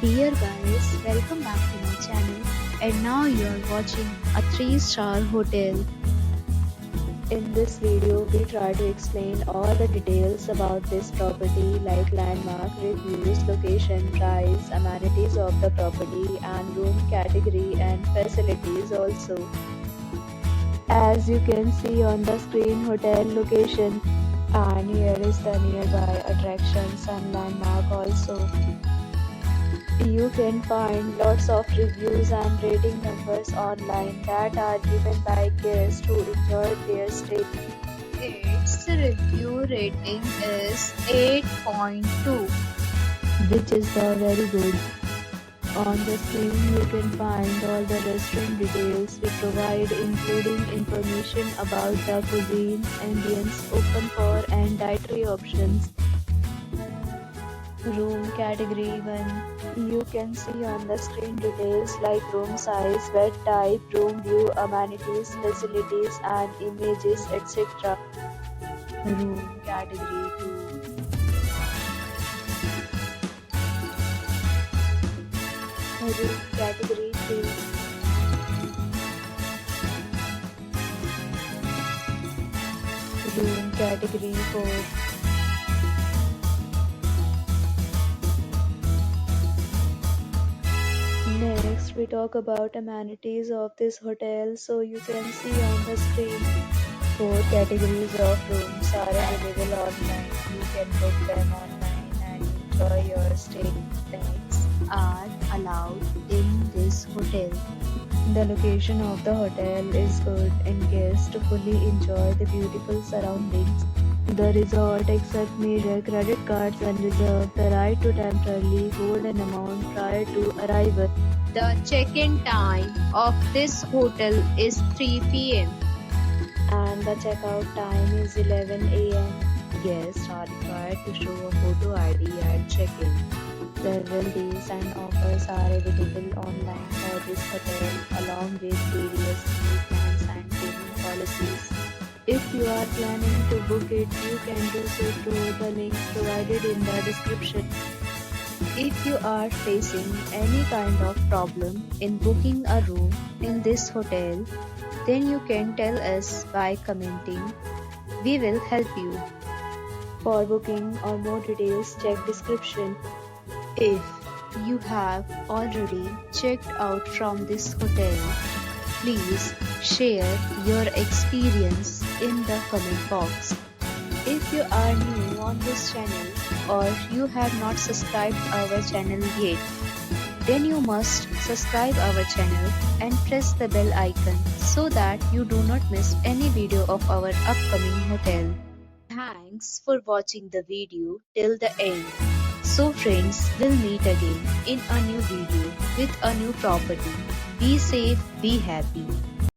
Dear guys, welcome back to my channel, and now you are watching a 3-star hotel. In this video, we try to explain all the details about this property like landmark, reviews, location, price, amenities of the property and room category and facilities also. As you can see on the screen, hotel location, and here is the nearby attractions and landmark also. You can find lots of reviews and rating numbers online that are given by guests who enjoyed their stay. Its review rating is 8.2, which is very good. On the screen you can find all the restaurant details we provide, including information about the cuisine, ambience, open for and dietary options. Room category 1. You can see on the screen details like room size, bed type, room view, amenities, facilities and images, etc. Room category 2. Room category 3. Room category 4. Next, we talk about amenities of this hotel. So you can see on the screen, 4 categories of rooms are available online. You can book them online and enjoy your stay. Pets are allowed in this hotel. The location of the hotel is good and guests fully enjoy the beautiful surroundings. The resort accepts major credit cards and reserves the right to temporarily hold an amount prior to arrival. The check-in time of this hotel is 3 p.m. and the checkout time is 11 a.m. Guests are required to show a photo ID at check-in. Several deals and offers are available online for this hotel, along with various meal plans and payment policies. If you are planning to book it, you can do so through the link provided in the description. If you are facing any kind of problem in booking a room in this hotel, then you can tell us by commenting. We will help you. For booking or more details, check description. If you have already checked out from this hotel, please share your experience in the comment box. If you are new on this channel or you have not subscribed our channel yet, then you must subscribe our channel and press the bell icon so that you do not miss any video of our upcoming hotel. Thanks for watching the video till the end. So friends, we'll meet again in a new video with a new property. Be safe, be happy.